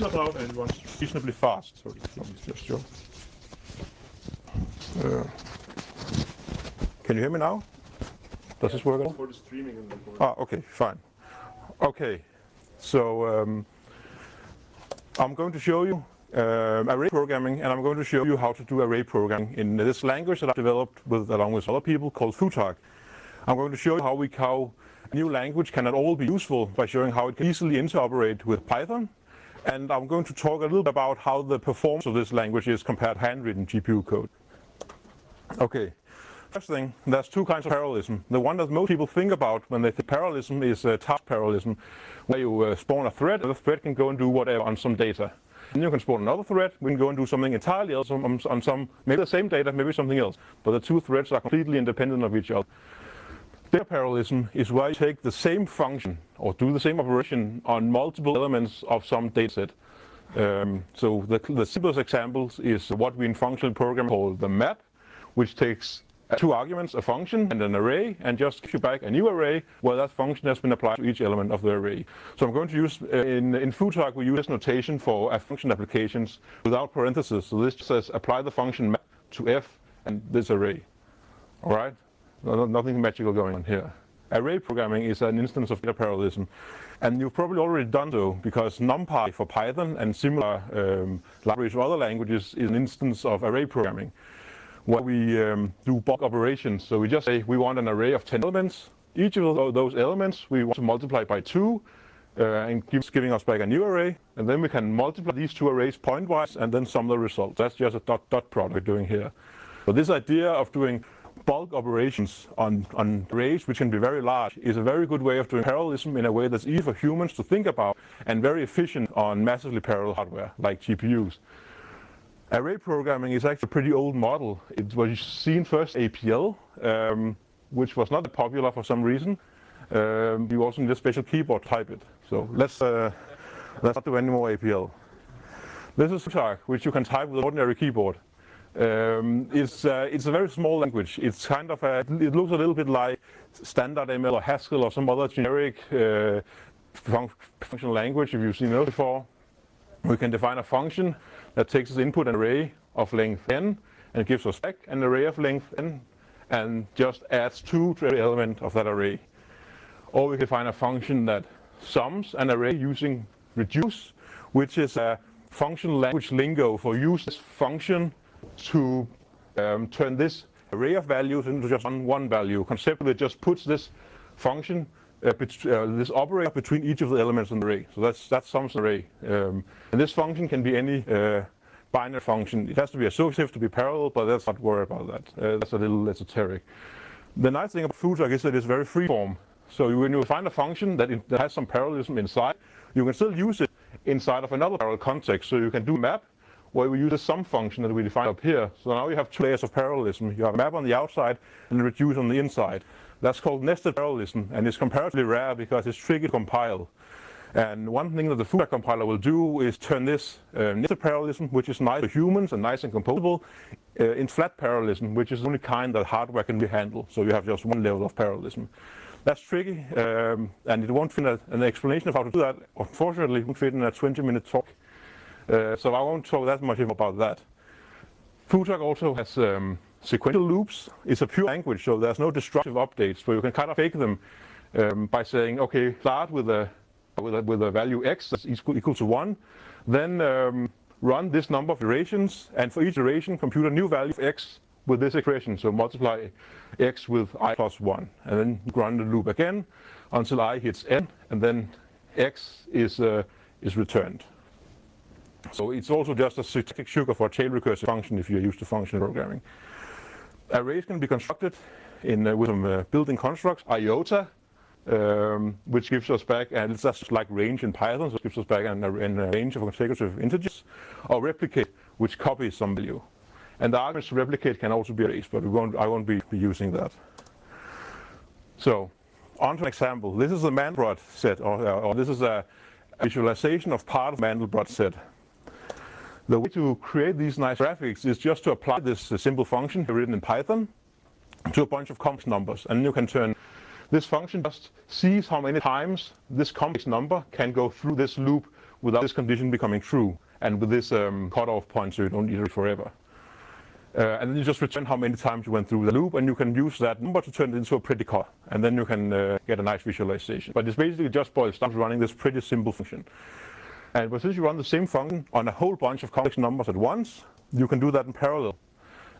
about, and it runs reasonably fast. So let me just show. Can you hear me now? Does this work at all? For the streaming and recording. Ah, okay, fine. Okay, so I'm going to show you array programming, and I'm going to show you how to do array programming in this language that I've developed along with other people called Futhark. I'm going to show you how a new language can at all be useful by showing how it can easily interoperate with Python. And I'm going to talk a little bit about how the performance of this language is compared to handwritten GPU code. Okay, first thing, there's two kinds of parallelism. The one that most people think about when they think parallelism is task parallelism, where you spawn a thread, and the thread can go and do whatever on some data. And you can spawn another thread, we can go and do something entirely else on some, maybe the same data, maybe something else. But the two threads are completely independent of each other. Data parallelism is where you take the same function or do the same operation on multiple elements of some dataset. So the simplest examples is what we in functional programming call the map, which takes two arguments, a function and an array, and just gives you back a new array where that function has been applied to each element of the array. So I'm going to use, in Futhark we use this notation for function applications without parentheses. So this says apply the function map to f and this array. All right? Nothing magical going on here. Array programming is an instance of data parallelism. And you've probably already done so because NumPy for Python and similar libraries for other languages is an instance of array programming, where we do bulk operations. So we just say we want an array of 10 elements. Each of those elements we want to multiply by 2 and giving us back a new array. And then we can multiply these two arrays pointwise and then sum the results. That's just a dot product we're doing here. So this idea of doing bulk operations on arrays, which can be very large, is a very good way of doing parallelism in a way that's easy for humans to think about and very efficient on massively parallel hardware like GPUs. Array programming is actually a pretty old model. It was seen first APL, which was not popular for some reason. You also need a special keyboard to type it. So let's not do any more APL. This is Futhark, which you can type with an ordinary keyboard. It's a very small language. It's kind of it looks a little bit like standard ML or Haskell or some other generic functional language if you've seen those before. We can define a function that takes as input an array of length n and gives us back an array of length n and just adds 2 to every element of that array. Or we can define a function that sums an array using reduce, which is a functional language lingo for use this function to turn this array of values into just one value. Conceptually, it just puts this function, this operator between each of the elements in the array. So that sums an array. And this function can be any binary function. It has to be associative to be parallel, but let's not worry about that. That's a little esoteric. The nice thing about Futhark is that it's very freeform. So when you find a function that has some parallelism inside, you can still use it inside of another parallel context. So you can do map, where we use a sum function that we define up here. So now you have 2 layers of parallelism. You have a map on the outside and a reduce on the inside. That's called nested parallelism, and it's comparatively rare because it's tricky to compile. And one thing that the Futhark compiler will do is turn this nested parallelism, which is nice for humans and nice and composable, in flat parallelism, which is the only kind that hardware can handle. So you have just one level of parallelism. That's tricky, and it won't fit an explanation of how to do that. Unfortunately, it won't fit in a 20-minute talk. So I won't talk that much about that. Futhark also has sequential loops. It's a pure language, so there's no destructive updates, but you can kind of fake them by saying, okay, start with a value x that's equal to 1, then run this number of iterations, and for each iteration, compute a new value of x with this expression. So multiply x with I plus 1, and then run the loop again until I hits n, and then x is returned. So it's also just a syntactic sugar for a tail recursive function if you're used to functional programming. Arrays can be constructed with some built-in constructs, iota, which gives us back, and it's just like range in Python, so it gives us back a range of consecutive integers, or replicate, which copies some value. And the arguments to replicate can also be arrays, but I won't be using that. So, on to an example. This is a Mandelbrot set, or this is a visualization of part of Mandelbrot set. The way to create these nice graphics is just to apply this simple function written in Python to a bunch of complex numbers. And you can turn this function, just sees how many times this complex number can go through this loop without this condition becoming true, and with this cutoff point so you don't iterate forever. And then you just return how many times you went through the loop, and you can use that number to turn it into a predicate, and then you can get a nice visualization. But it's basically just boils down to running this pretty simple function. But since you run the same function on a whole bunch of complex numbers at once, you can do that in parallel.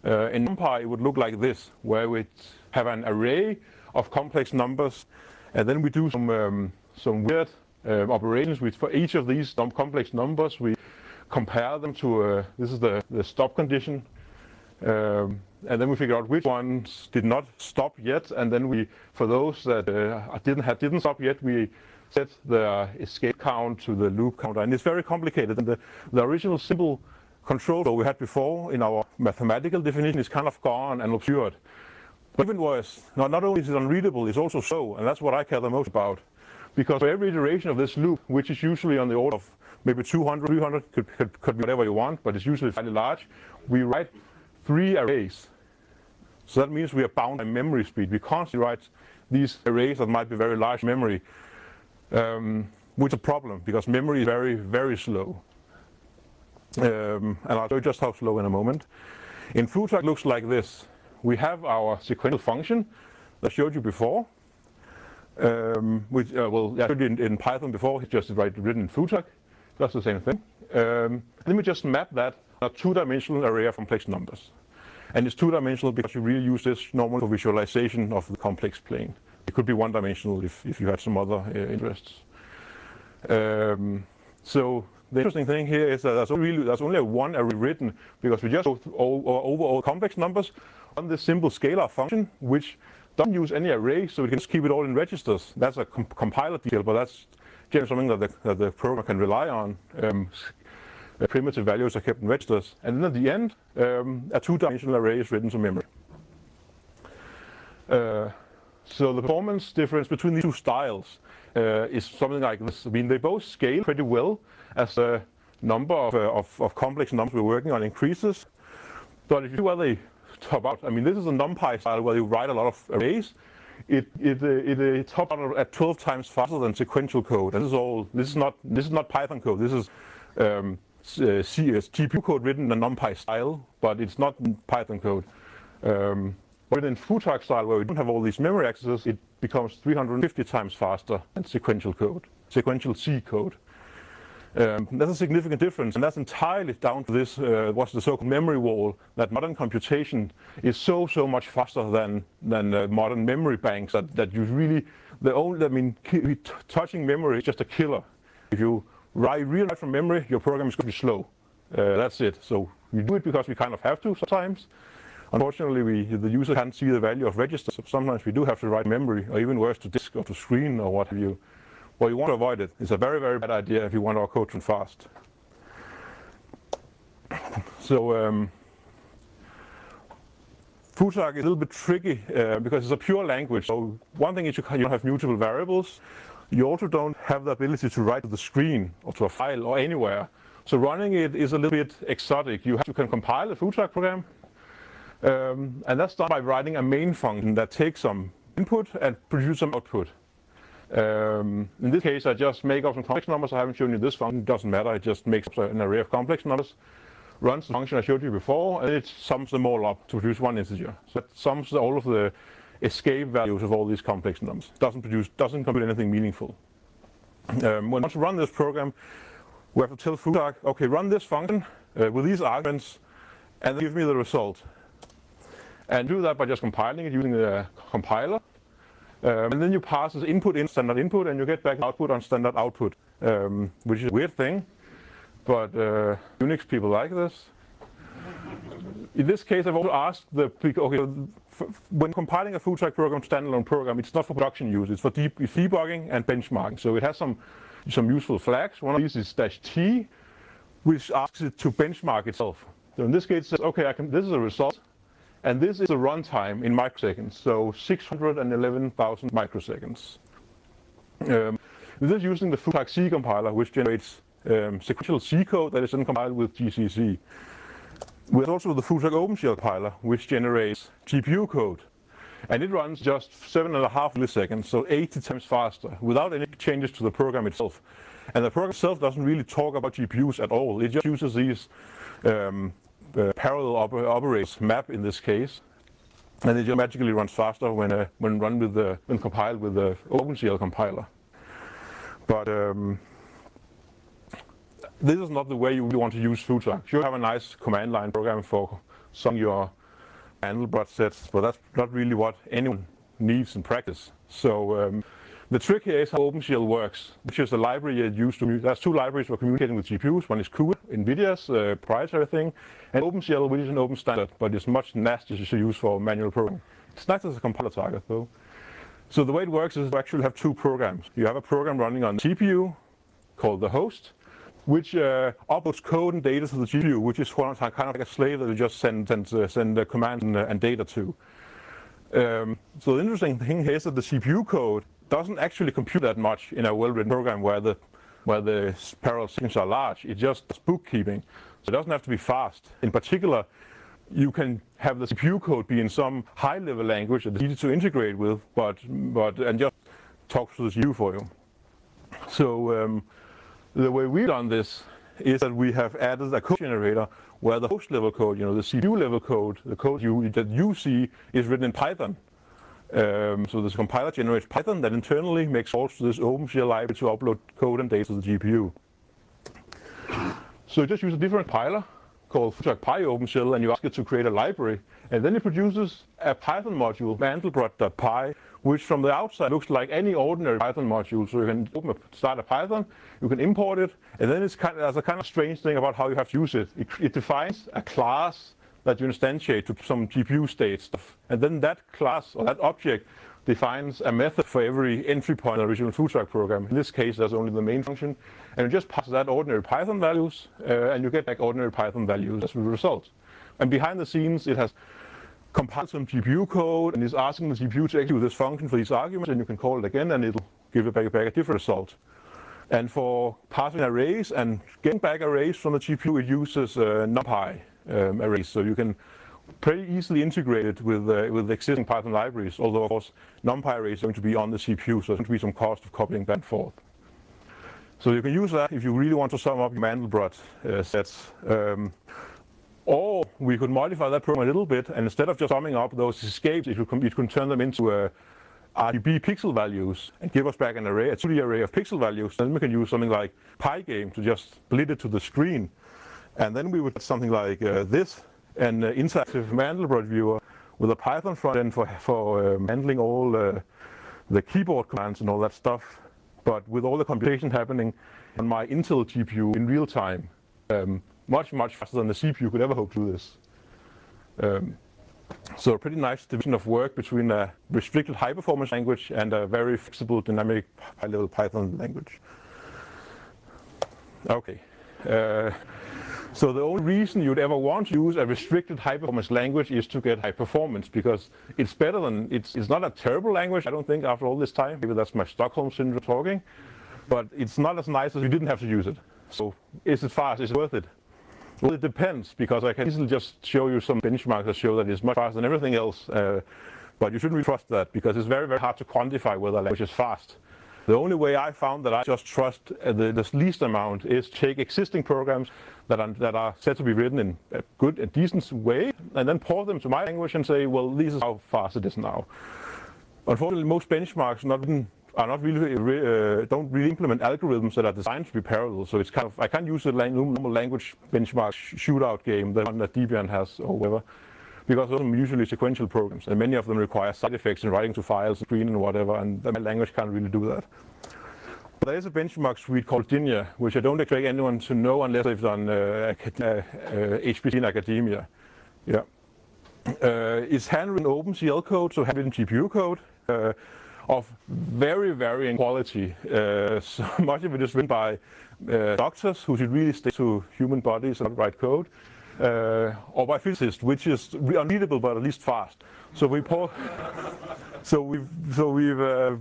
In NumPy, it would look like this, where we have an array of complex numbers, and then we do some weird operations for each of these complex numbers. We compare them to, this is the stop condition, and then we figure out which ones did not stop yet, and then for those that didn't stop yet, we set the escape count to the loop counter, and it's very complicated. And the original simple control flow we had before in our mathematical definition is kind of gone and obscured. But even worse, not only is it unreadable, it's also slow, and that's what I care the most about. Because for every iteration of this loop, which is usually on the order of maybe 200, 300, could be whatever you want, but it's usually fairly large, we write 3 arrays. So that means we are bound by memory speed. We constantly write these arrays that might be very large memory, which is a problem because memory is very, very slow. And I'll show you just how slow in a moment. In Futhark, it looks like this. We have our sequential function that I showed you before, which I showed you in Python before. It's just written in Futhark. That's the same thing. Then we just map that a 2-dimensional array of complex numbers. And it's 2-dimensional because you really use this normally for visualization of the complex plane. It could be 1-dimensional if you had some other interests. So the interesting thing here is that there's only one array written because we just go over all complex numbers on this simple scalar function, which doesn't use any array, so we can just keep it all in registers. That's a compiler detail, but that's generally something that the program can rely on. Primitive values are kept in registers, and then at the end, a 2-dimensional array is written to memory. So the performance difference between these two styles is something like this. I mean, they both scale pretty well as the number of complex numbers we're working on increases. But if you see where they top out, I mean, this is a NumPy style where you write a lot of arrays. It tops out at 12 times faster than sequential code. This is not Python code. This is GPU code written in a NumPy style, but it's not Python code. But in Futhark style, where we don't have all these memory accesses, it becomes 350 times faster than sequential code, sequential C code. That's a significant difference, and that's entirely down to this, what's the so-called memory wall, that modern computation is so much faster than modern memory banks that you really, touching memory is just a killer. If you write from memory, your program is going to be slow. That's it. So we do it because we kind of have to sometimes. Unfortunately, the user can't see the value of registers, so sometimes we do have to write memory, or even worse, to disk or to screen or what have you. Well, you want to avoid it. It's a very, very bad idea if you want our code to run fast. So Futhark is a little bit tricky because it's a pure language. So one thing is you don't have mutable variables. You also don't have the ability to write to the screen or to a file or anywhere. So running it is a little bit exotic. You can compile a Futhark program, and that's done by writing a main function that takes some input and produces some output. In this case, I just make up some complex numbers. I haven't shown you this function. It doesn't matter. It just makes up an array of complex numbers, runs the function I showed you before, and it sums them all up to produce one integer. So it sums all of the escape values of all these complex numbers. Doesn't compute anything meaningful. Once we run this program, we have to tell Futhark, okay, run this function with these arguments, and then give me the result. And do that by just compiling it using the compiler. And then you pass this input in standard input, and you get back output on standard output, which is a weird thing, but Unix people like this. In this case, I've also asked when compiling a Futhark program, standalone program, it's not for production use, it's for debugging and benchmarking. So it has some useful flags. One of these is -t, which asks it to benchmark itself. So in this case, it says, okay, this is a result. And this is the runtime in microseconds, so 611,000 microseconds. This is using the Futhark C compiler, which generates sequential C code that is then compiled with GCC. We have also the Futhark OpenShell compiler, which generates GPU code. And it runs just 7.5 milliseconds, so 80 times faster, without any changes to the program itself. And the program itself doesn't really talk about GPUs at all. It just uses these parallel operators, map in this case, and it just magically runs faster when compiled with the OpenCL compiler. But this is not the way you want to use Futhark. You have a nice command line program for some of your Mandelbrot sets, but that's not really what anyone needs in practice. So the trick here is how OpenCL works, which is a library you use to. There's two libraries for communicating with GPUs. One is CUDA, NVIDIA's proprietary thing, and OpenCL, which is an open standard, but it's much nastier to use for manual programming. It's nice as a compiler target, though. So the way it works is you actually have two programs. You have a program running on the CPU called the host, which uploads code and data to the GPU, which is kind of like a slave that you just send commands and data to. So the interesting thing here is that the CPU code doesn't actually compute that much in a well-written program where the parallel sequences are large. It just does bookkeeping, so it doesn't have to be fast. In particular, you can have the CPU code be in some high-level language that's easy to integrate with, and just talk to the GPU for you. So the way we've done this is that we have added a code generator where the host-level code, the CPU-level code, the code that you see is written in Python. So this compiler generates Python that internally makes calls to this OpenCL library to upload code and data to the GPU. So you just use a different compiler called Futhark PyOpenCL, and you ask it to create a library, and then it produces a Python module, Mandelbrot.py, which from the outside looks like any ordinary Python module. So you can start a Python, you can import it, and then there's a kind of strange thing about how you have to use it. It defines a class that you instantiate to some GPU state stuff. And then that class or that object defines a method for every entry point in the original Futhark program. In this case, there's only the main function. And you just pass that ordinary Python values, and you get back ordinary Python values as a result. And behind the scenes, it has compiled some GPU code and is asking the GPU to execute this function for these arguments, and you can call it again, and it'll give you back a different result. And for passing arrays and getting back arrays from the GPU, it uses NumPy arrays, so you can pretty easily integrate it with existing Python libraries, although of course NumPy arrays are going to be on the CPU, so there's going to be some cost of coupling back and forth. So you can use that if you really want to sum up your Mandelbrot sets. Or we could modify that program a little bit, and instead of just summing up those escapes, you can turn them into RGB pixel values and give us back an array, a 2D array of pixel values. Then we can use something like Pygame to just split it to the screen. And then we would get something like this, an interactive Mandelbrot viewer with a Python front end for handling all the keyboard commands and all that stuff, but with all the computation happening on my Intel GPU in real time, much faster than the CPU could ever hope to do this. So a pretty nice division of work between a restricted high-performance language and a very flexible, dynamic, high-level Python language. Okay. So the only reason you'd ever want to use a restricted high-performance language is to get high performance, because it's better than, it's not a terrible language, I don't think, after all this time. Maybe that's my Stockholm syndrome talking, but it's not as nice as you didn't have to use it. So is it fast? Is it worth it? Well, it depends, because I can easily just show you some benchmarks that show that it's much faster than everything else, but you shouldn't really trust that, because it's very, very hard to quantify whether a language is fast. The only way I found that I just trust the least amount is take existing programs that are said to be written in a good and decent way, and then port them to my language and say, well, this is how fast it is now. Unfortunately, most benchmarks don't really implement algorithms that are designed to be parallel. So it's kind of, I can't use the normal language benchmark shootout game, the one that Debian has or whatever, because those are usually sequential programs, and many of them require side effects in writing to files, screen and whatever, and my language can't really do that. But there is a benchmark suite called Dinya, which I don't expect anyone to know unless they've done HPC in academia. Yeah. It's handwritten OpenCL code, so handwritten GPU code, of very varying quality. So much of it is written by doctors who should really stick to human bodies and write code, or by physicists, which is unreadable but at least fast. So we've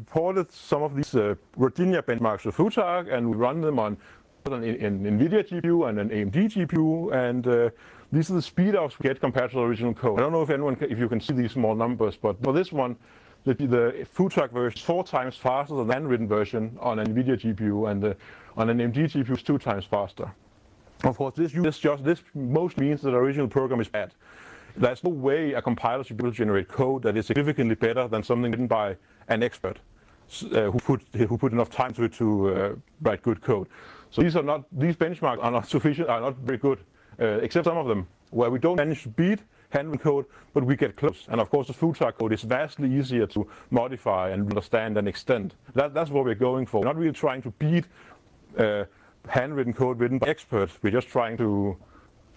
ported some of these Rodinia benchmarks to Futhark, and we run them on an NVIDIA GPU and an AMD GPU, and these are the speed ups we get compared to the original code. I don't know if you can see these small numbers, but for this one, the Futhark version is 4 times faster than the handwritten version on an NVIDIA GPU, and on an AMD GPU is 2 times faster. Of course, this mostly means that the original program is bad. There's no way a compiler should be able to generate code that is significantly better than something written by an expert who put enough time to it to write good code. So these benchmarks are not sufficient, are not very good, except some of them where we don't manage to beat handwritten code, but we get close. And of course, the Futhark code is vastly easier to modify and understand and extend. That's what we're going for. We're not really trying to beat handwritten code written by experts. We're just trying to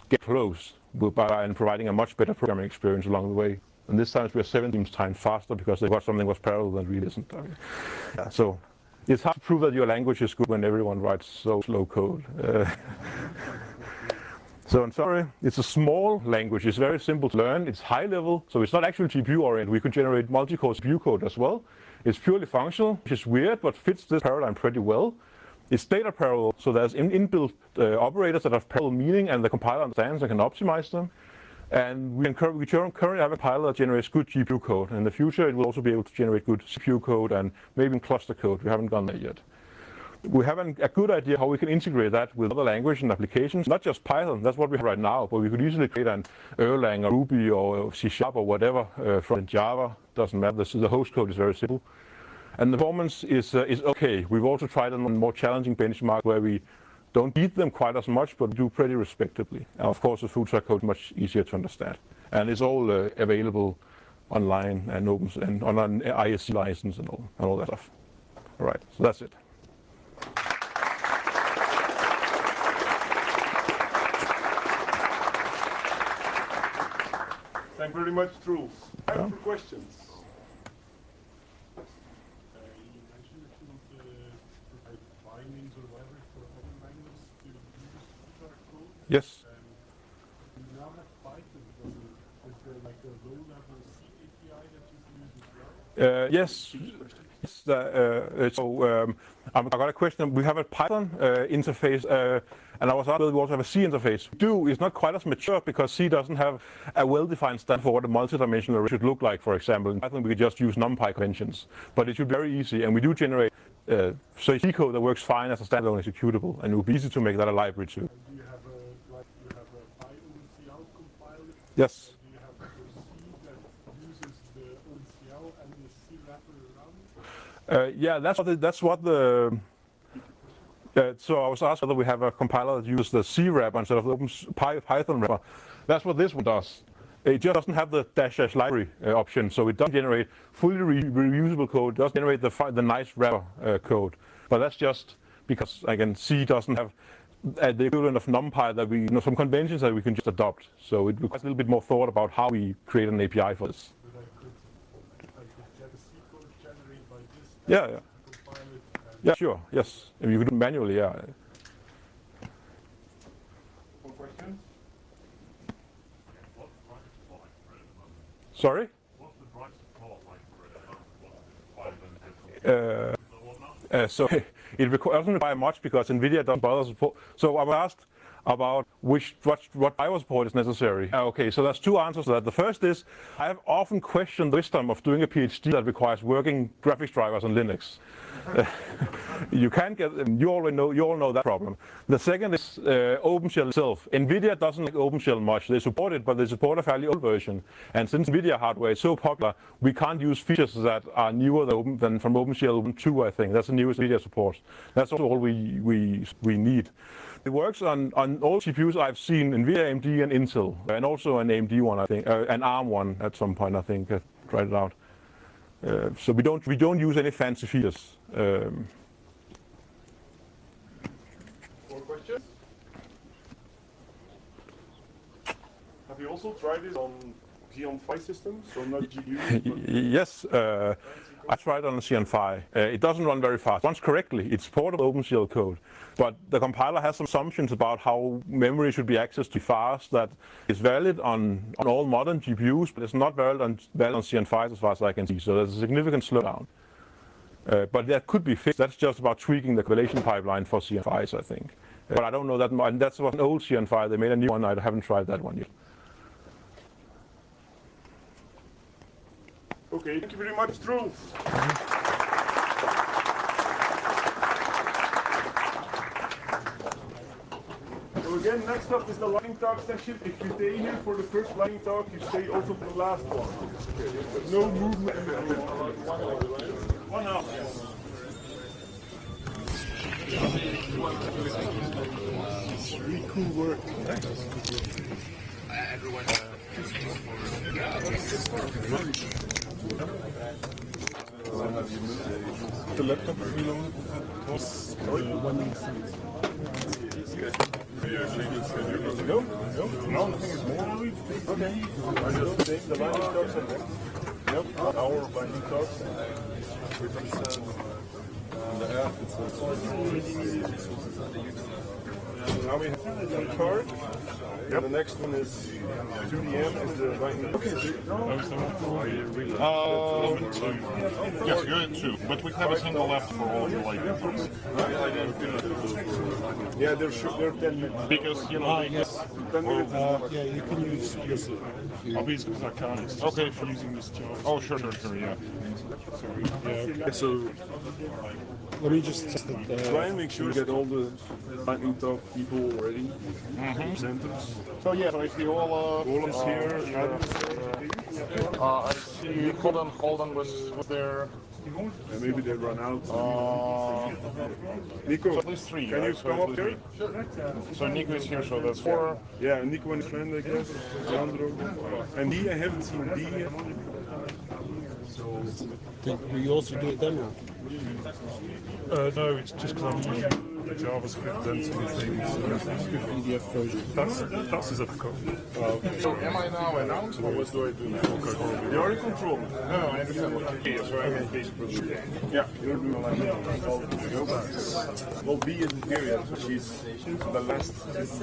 get close by providing a much better programming experience along the way. And this time we're 17 times faster because they got something was parallel and really isn't. Yeah, so it's hard to prove that your language is good when everyone writes so slow code. So in summary, it's a small language. It's very simple to learn. It's high level, so it's not actually GPU oriented. We could generate multi-core CPU code as well. It's purely functional, which is weird, but fits this paradigm pretty well. It's data parallel, so there's inbuilt operators that have parallel meaning, and the compiler understands and can optimize them. And we currently have a compiler that generates good GPU code. In the future, it will also be able to generate good CPU code and maybe even cluster code. We haven't gone there yet. We have a good idea how we can integrate that with other languages and applications, not just Python, that's what we have right now, but we could easily create an Erlang or Ruby or C# or whatever from Java, doesn't matter, the host code is very simple. And the performance is okay. We've also tried on more challenging benchmark where we don't beat them quite as much, but do pretty respectably. And of course, the Futhark code is much easier to understand. And it's all available online and open and on an ISC license and all that stuff. All right, so that's it. Thank you very much, Truls. Time for questions. You mentioned that you want to provide bindings or whatever for other languages to use Futhark code. Yes. You now have Python. Is there like a low-level C API that you can use as well? Yes. I got a question. We have a Python interface, and I was asked whether we also have a C interface. We do. It's not quite as mature because C doesn't have a well-defined standard for what a multidimensional array should look like, for example. In Python, we could just use NumPy conventions, but it should be very easy, and we do generate C code that works fine as a standalone executable, and it would be easy to make that a library too. Do you have a PyOCL compiler? Yes. Do you have a C that uses the OCL and the C wrapper around? Yeah, that's what the. So I was asked whether we have a compiler that uses the C wrapper instead of the Python wrapper. That's what this one does. It just doesn't have the -- library option, so it doesn't generate fully reusable code. It doesn't generate the nice wrapper code. But that's just because again C doesn't have the equivalent of NumPy that some conventions that we can just adopt. So it requires a little bit more thought about how we create an API for this. I could get a C code generated by this. Yeah. Compile it. Yeah, sure. Yes, if you could do it manually, yeah. More questions? What's the price support like for it at the moment? Sorry? What's the price support like for it at the moment? So it doesn't require much because NVIDIA doesn't bother support. So I was asked about what driver support is necessary. Okay, so there's 2 answers to that. The first is I have often questioned the wisdom of doing a PhD that requires working graphics drivers on Linux. You can't get them. You all know that problem. The second is OpenShell itself. NVIDIA doesn't like OpenShell much. They support it, but they support a fairly old version. And since NVIDIA hardware is so popular, we can't use features that are newer than from OpenShell 2, I think. That's the newest NVIDIA supports. That's also all we need. It works on all GPUs I've seen, NVIDIA, AMD, and Intel, and also an AMD one, I think, an ARM one at some point, I think. I tried it out. So we don't use any fancy features. More questions? Have you also tried it on Xeon Phi systems, so not GPUs? Yes, I tried on a Xeon Phi. It doesn't run very fast. It runs correctly. It's portable OpenShell code, but the compiler has some assumptions about how memory should be accessed to fast that is valid on all modern GPUs, but it's not valid on Xeon Phi as far as I can see. So there's a significant slowdown. But that could be fixed. That's just about tweaking the compilation pipeline for Xeon Phis, I think. But I don't know that much. And that's an old Xeon Phi. They made a new one. I haven't tried that one yet. Okay, thank you very much, Truls. So again, next up is the lightning talk session. If you stay here for the first lightning talk, you stay also for the last one. There's no movement in between. 1 hour. Really cool work. The laptop is reloaded. No, nothing is more. Okay. The lightning talks are there. Yep, an hour of lightning talks. Now we have Futhark. And the next one is 2DM is the lightning. Okay. Yes, you're in 2, but we have a single left for all your lightning talks. Yeah, they're 10 minutes. Because, you know, Yes. 10 minutes. yeah, you can use obviously because I can't. It's okay for using this job. Oh, sure, yeah. Sorry. Yeah, okay. So Let me just test it. try and make sure you get all the lightning talk people ready. Presenters. So yeah, so I see all Is here. I see Holden was there. And maybe they run out. Nico, So at least 3. can you so come at up least here? 3. So Nico is here, so that's 4. Yeah, Nico and his friend, I guess. Sandro. And D, I haven't seen D yet. Will you also do it then? No, it's just because I'm using JavaScript and some things. PDF version. Das is a code. So am I now announced or what do I do now? You're in control. No, I understand what I'm here, so I'm in basic production. Yeah, you're doing like well, B isn't here yet. She's the last. It's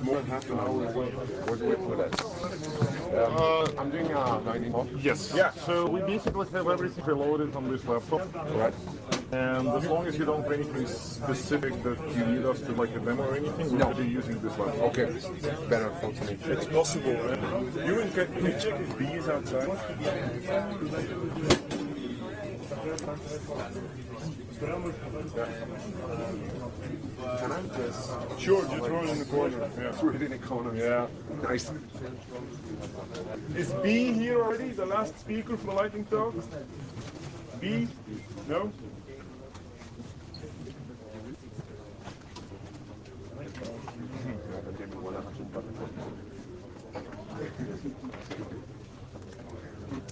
more than half an hour away. What do we put it? I'm doing a 90 Yes. Yeah. So we basically have everything preloaded on this laptop. right? And as long as you don't have anything specific that you need us to like a demo or anything, we're already using this laptop. Okay, better for me. It's possible, right? Can you check if B is outside? Can I just Sure, just throw it in the corner. Yeah. throw it in the corner? Yeah. Nice. Is B here already? The last speaker for the lightning talk? B? No?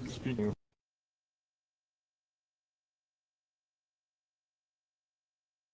Speaking